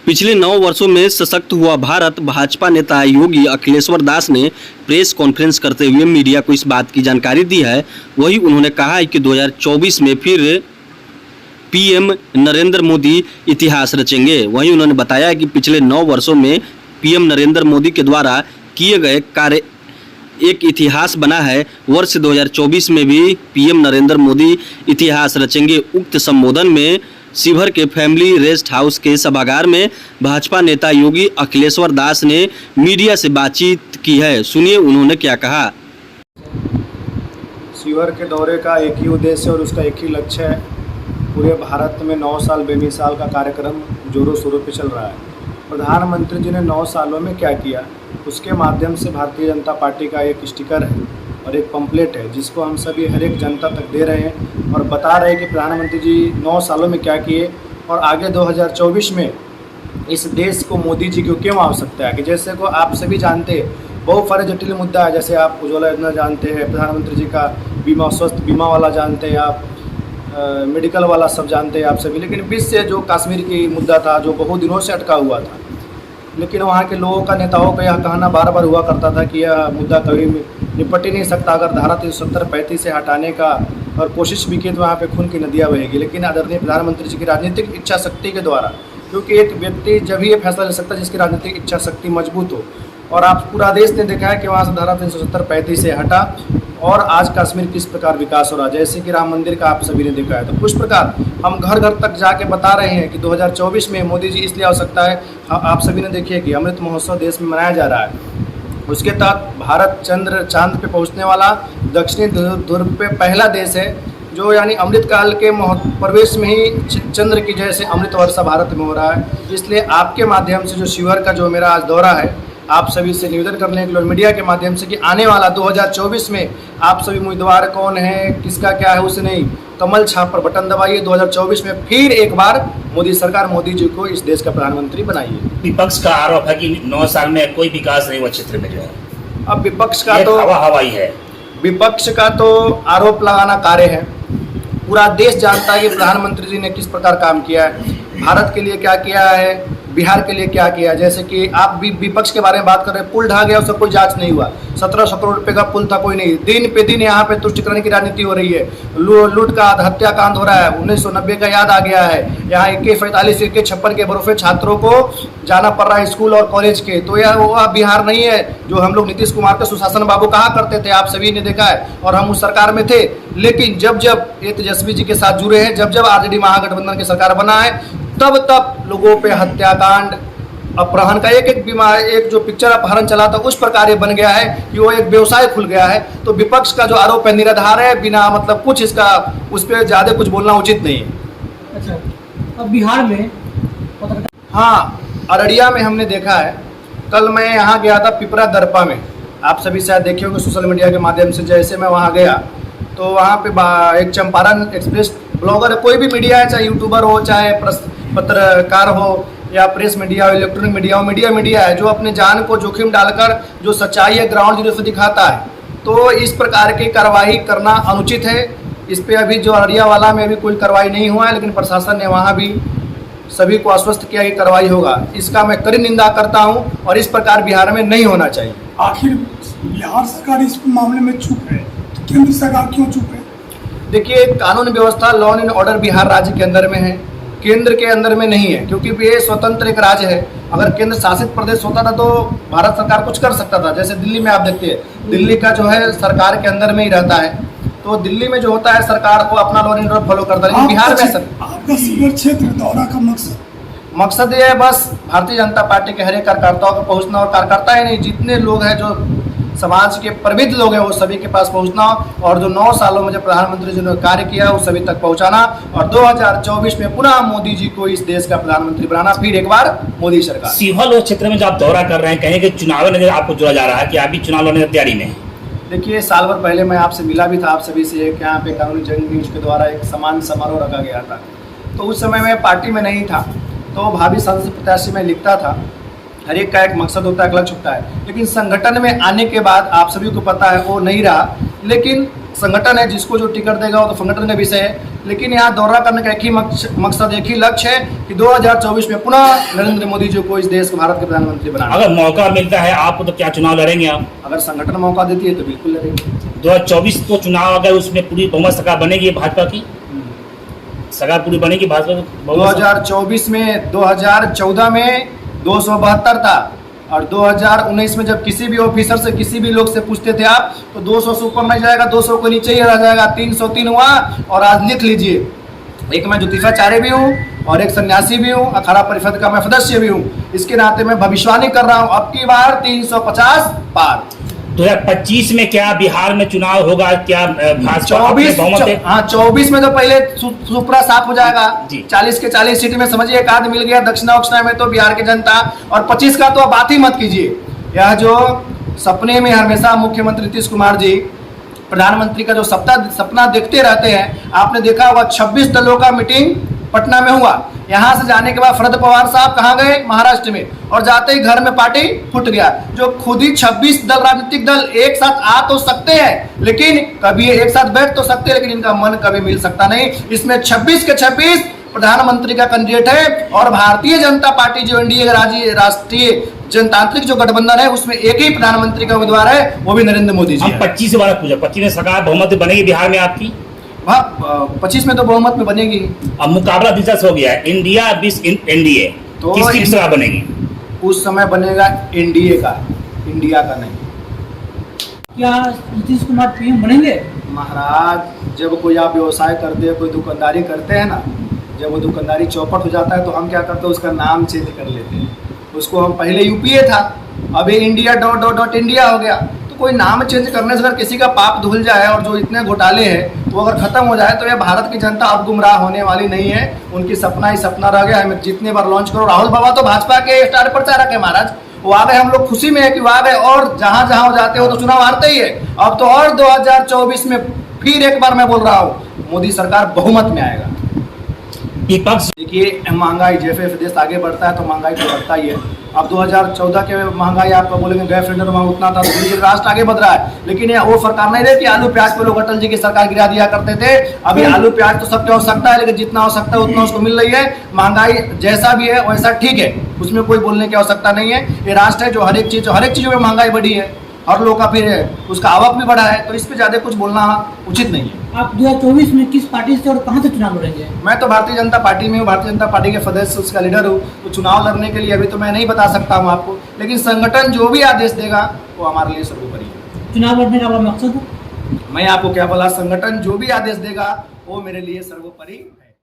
पिछले 9 वर्षों में सशक्त हुआ भारत। भाजपा नेता योगी अखिलेश्वर दास ने प्रेस कॉन्फ्रेंस करते हुए मीडिया को इस बात की जानकारी दी है। वहीं उन्होंने कहा है कि 2024 में फिर पीएम नरेंद्र मोदी इतिहास रचेंगे। वहीं उन्होंने बताया कि पिछले 9 वर्षों में पीएम नरेंद्र मोदी के द्वारा किए गए कार्य एक इतिहास बना है। वर्ष 2024 में भी पीएम नरेंद्र मोदी इतिहास रचेंगे। उक्त संबोधन में शिवहर के फैमिली रेस्ट हाउस के सभागार में भाजपा नेता योगी अखिलेश्वर दास ने मीडिया से बातचीत की है। सुनिए उन्होंने क्या कहा। शिवहर के दौरे का एक ही उद्देश्य और उसका एक ही लक्ष्य है। पूरे भारत में 9 साल बेमिसाल का कार्यक्रम जोरों शोरों पे चल रहा है। प्रधानमंत्री जी ने 9 सालों में क्या किया, उसके माध्यम से भारतीय जनता पार्टी का एक स्टिकर है और एक पंपलेट है जिसको हम सभी हर एक जनता तक दे रहे हैं और बता रहे हैं कि प्रधानमंत्री जी 9 सालों में क्या किए और आगे 2024 में इस देश को मोदी जी की क्यों आवश्यकता है। कि जैसे को आप सभी जानते हैं बहुत सारे जटिल मुद्दा है, जैसे आप उज्ज्वला योजना जानते हैं, प्रधानमंत्री जी का बीमा, स्वास्थ्य बीमा वाला जानते हैं आप, मेडिकल वाला सब जानते हैं आप सभी। लेकिन बीच से जो कश्मीर की मुद्दा था जो बहुत दिनों से अटका हुआ था, लेकिन वहाँ के लोगों का, नेताओं का यह कहना बार बार हुआ करता था कि यह मुद्दा कभी निपट ही नहीं सकता। अगर धारा 370-35 से हटाने का और कोशिश भी की तो वहाँ पे खून की नदियाँ बहेगी। लेकिन आदरणीय प्रधानमंत्री जी की राजनीतिक इच्छा शक्ति के द्वारा, क्योंकि एक व्यक्ति जब ये फैसला ले सकता है जिसकी राजनीतिक इच्छा शक्ति मजबूत हो, और आप पूरा देश ने देखा है कि वहाँ से धारा 370-35 से हटा और आज कश्मीर किस प्रकार विकास हो रहा है। जैसे कि राम मंदिर का आप सभी ने देखा है, तो उस प्रकार हम घर घर तक जाके बता रहे हैं कि 2024 में मोदी जी इसलिए आवश्यकता है। आप सभी ने देखिए कि अमृत महोत्सव देश में मनाया जा रहा है। उसके तहत भारत चांद पे पहुंचने वाला दक्षिणी ध्रुव पे पहला देश है जो, यानी अमृत काल के प्रवेश में ही चंद्र की जैसे अमृत वर्षा भारत में हो रहा है। इसलिए आपके माध्यम से जो शिवहर का जो मेरा आज दौरा है, आप सभी से निवेदन करने के लिए मीडिया के माध्यम से कि आने वाला 2024 में आप सभी उम्मीदवार कौन है, किसका क्या है, उसे नहीं, कमल छाप पर बटन दबाइए। 2024 में फिर एक बार मोदी सरकार, मोदी जी को इस देश का प्रधानमंत्री बनाइए। विपक्ष का आरोप है कि 9 साल में कोई विकास नहीं हुआ क्षेत्र में जो है। अब विपक्ष का तो हवाई है, विपक्ष का तो आरोप लगाना कार्य है। पूरा देश जानता है कि प्रधानमंत्री जी ने किस प्रकार काम किया है, भारत के लिए क्या किया है, बिहार के लिए क्या किया। जैसे कि आप भी विपक्ष के बारे में बात कर रहे हैं, पुल ढहा गया, उसका कोई जांच नहीं हुआ। 1700 करोड़ रुपए का पुल था, कोई नहीं। दिन पे दिन यहाँ पे तुष्टिकरण की राजनीति हो रही है, लूट का हत्याकांड हो रहा है। 1990 का याद आ गया है। यहाँ AK-45 AK-56 के भरोसे छात्रों को जाना पड़ रहा है स्कूल और कॉलेज के। तो यह वो बिहार नहीं है जो हम लोग नीतीश कुमार के सुशासन बाबू कहा करते थे, आप सभी ने देखा है, और हम उस सरकार में थे। लेकिन जब जब ये तेजस्वी जी के साथ जुड़े हैं, जब जब RJD महागठबंधन की सरकार बना है, तब तब लोगों पे हत्याकांड, अपहरण का एक जो पिक्चर अपहरण चला था, उस प्रकार ये बन गया है कि वो एक व्यवसाय खुल गया है। तो विपक्ष का जो आरोप है निराधार है, बिना मतलब कुछ इसका उस पर ज़्यादा कुछ बोलना उचित नहीं है। अच्छा, अब बिहार में हाँ, अररिया में हमने देखा है। कल मैं यहाँ गया था पिपरा दरपा में, आप सभी शायद देखे होंगे सोशल मीडिया के माध्यम से। जैसे मैं वहाँ गया तो वहाँ पे एक चंपारण एक्सप्रेस ब्लॉगर, कोई भी मीडिया है, चाहे यूट्यूबर हो, चाहे पत्रकार हो या प्रेस मीडिया हो, इलेक्ट्रॉनिक मीडिया हो, मीडिया है जो अपने जान को जोखिम डालकर जो सच्चाई है ग्राउंड जीरो से दिखाता है। तो इस प्रकार की कार्रवाई करना अनुचित है। इस पे अभी जो अररिया वाला में अभी कोई कार्रवाई नहीं हुआ है, लेकिन प्रशासन ने वहाँ भी सभी को आश्वस्त किया कि कार्रवाई होगा। इसका मैं कड़ी निंदा करता हूँ और इस प्रकार बिहार में नहीं होना चाहिए। आखिर बिहार सरकार इस मामले में चुप है, तो केंद्र सरकार क्यों चुप है? देखिए, कानून व्यवस्था, लॉ एंड ऑर्डर बिहार राज्य के अंदर में है, केंद्र के अंदर में नहीं है, क्योंकि ये स्वतंत्र एक राज्य है। अगर केंद्र शासित प्रदेश होता था तो भारत सरकार कुछ कर सकता था। जैसे दिल्ली में आप देखते हैं, दिल्ली का जो है सरकार के अंदर में ही रहता है, तो दिल्ली में जो होता है सरकार को अपना लॉ एंड ऑर्डर फॉलो करता है। लेकिन बिहार में आपका शिवहर क्षेत्र दौरा का मकसद ये है बस भारतीय जनता पार्टी के हर एक कार्यकर्ताओं को पहुँचना, और कार्यकर्ता ही नहीं, जितने लोग हैं जो समाज के प्रबुद्ध लोग हैं वो सभी के पास पहुंचना, और जो 9 सालों में जो प्रधानमंत्री जी ने कार्य किया वो सभी तक पहुंचाना, और 2024 में पुनः मोदी जी को इस देश का प्रधानमंत्री बनाना, फिर एक बार मोदी सरकार। शिवहर क्षेत्र में जो आप दौरा कर रहे हैं, कहें कि चुनाव लड़ने आपको जोड़ा जा रहा है कि आप भी चुनाव लड़ने की तैयारी में? देखिए, साल भर पहले मैं आपसे मिला भी था, आप सभी से। एक यहाँ पे कानूनी जंग न्यूज के द्वारा एक सम्मान समारोह रखा गया था, तो उस समय मैं पार्टी में नहीं था, तो भावी संसद प्रत्याशी में लिखता था। हर एक का एक मकसद होता है, लक्ष्य होता है। लेकिन संगठन में आने के बाद आप सभी को पता है वो नहीं रहा। लेकिन संगठन है, जिसको जो टिकट देगा वो तो संगठन का विषय है। लेकिन यहाँ दौरा करने का एक ही मकसद, एक ही लक्ष्य है कि 2024 में पुनः नरेंद्र मोदी जी को इस देश के भारत के प्रधानमंत्री बनाना। अगर मौका मिलता है आपको तो क्या चुनाव लड़ेंगे आप? अगर संगठन मौका देती है तो बिल्कुल लड़ेंगे। 2024 तो चुनाव अगर उसमें पूरी बहुमत सरकार बनेगी भाजपा की, सरकार पूरी बनेगी भाजपा की? 2024 में 2014 में 272 था और 2019 में जब किसी भी ऑफिसर से किसी भी लोग से पूछते थे आप तो 200 से ऊपर नहीं जाएगा, 200 को नीचे ही रह जाएगा। 303 हुआ और आज लिख लीजिए, एक मैं ज्योतिषाचार्य भी हूँ और एक सन्यासी भी हूँ, अखाड़ा परिषद का मैं सदस्य भी हूँ। इसके नाते मैं भविष्यवाणी कर रहा हूँ, अब की बार 350 पार। 2025 में क्या बिहार में चुनाव होगा? क्या भाजपा अपने बहुमत है? 24 में तो पहले सुपरा साफ हो जाएगा जी। 40 के 40 सीट में समझिए एक आध मिल गया दक्षिणा उक्षिणा में तो बिहार की जनता, और 25 का तो आप बात ही मत कीजिए। यह जो सपने में हमेशा मुख्यमंत्री नीतीश कुमार जी प्रधानमंत्री का जो सपना देखते रहते हैं, आपने देखा होगा 26 दलों का मीटिंग पटना में हुआ। यहाँ से जाने के बाद शरद पवार साहब कहाँ गए? महाराष्ट्र में, और जाते ही घर में पार्टी फूट गया। जो खुद ही 26 दल राजनीतिक दल एक साथ आ तो सकते हैं, लेकिन कभी एक साथ बैठ तो सकते हैं, लेकिन इनका मन कभी मिल सकता नहीं। इसमें 26 के 26 प्रधानमंत्री का कैंडिडेट है, और भारतीय जनता पार्टी जो एनडीए राष्ट्रीय जनतांत्रिक जो गठबंधन है उसमें एक ही प्रधानमंत्री का उम्मीदवार है, वो भी नरेंद्र मोदी जी। हम 25 वाला पूछा, 25 में सरकार बहुमत बनेगी बिहार में आपकी? वहाँ 25 में तो बहुमत में बनेगी। अब मुकाबला दिलचस्प हो गया है, इंडिया विस एनडीए, तो किसकी सरकार बनेगी? उस समय बनेगा एनडीए का, इंडिया का नहीं। क्या नीतीश कुमार पीएम बनेंगे? महाराज, जब कोई आप व्यवसाय करते हैं, कोई दुकानदारी करते हैं ना, जब वो दुकानदारी चौपट हो जाता है तो हम क्या करते हैं, उसका नाम चेंज कर लेते हैं। उसको हम पहले यूपीए था, अभी इंडिया .इंडिया हो गया। तो कोई नाम चेंज करने से अगर किसी का पाप धुल जाए और जो इतने घोटाले हैं वो अगर खत्म हो जाए तो यह भारत की जनता अब गुमराह होने वाली नहीं है। उनकी सपना ही सपना रह गया। हमें जितने बार लॉन्च करो, राहुल बाबा तो भाजपा के स्टार प्रचारक है महाराज, वो आ गए, हम लोग खुशी में है कि वो आ गए, और जहाँ जहाँ जाते हो तो चुनाव हारते ही है। अब तो और 2024 में फिर एक बार मैं बोल रहा हूँ, मोदी सरकार बहुमत में आएगा। विपक्ष देखिए, महंगाई जैसे जैसे देश आगे बढ़ता है तो महंगाई तो बढ़ता ही है। अब 2014 के महंगाई आपका बोलेंगे गैस सिलेंडर वहाँ उतना था, धीरे धीरे राष्ट्र आगे बढ़ रहा है। लेकिन ये वो सरकार नहीं रहती, आलू प्याज पे लोग अटल जी की सरकार गिरा दिया करते थे। अभी आलू प्याज तो सबकी आवश्यकता है, लेकिन जितना हो सकता है उतना उसको मिल रही है। महंगाई जैसा भी है वैसा ठीक है, उसमें कोई बोलने की आवश्यकता नहीं है। ये राष्ट्र है जो हर एक चीज़ों में महंगाई बढ़ी है, हर लोग का फिर उसका आवक भी बढ़ा है, तो इस पर ज़्यादा कुछ बोलना उचित नहीं है। आप 2024 में किस पार्टी से और कहां से चुनाव लड़ेंगे? मैं तो भारतीय जनता पार्टी में हूँ, भारतीय जनता पार्टी के सदस्य, उसका लीडर हूँ। तो चुनाव लड़ने के लिए अभी तो मैं नहीं बता सकता हूँ आपको, लेकिन संगठन जो भी आदेश देगा वो हमारे लिए सर्वोपरि है। चुनाव लड़ने का बड़ा मकसद है? मैं आपको क्या बोला, संगठन जो भी आदेश देगा वो मेरे लिए सर्वोपरि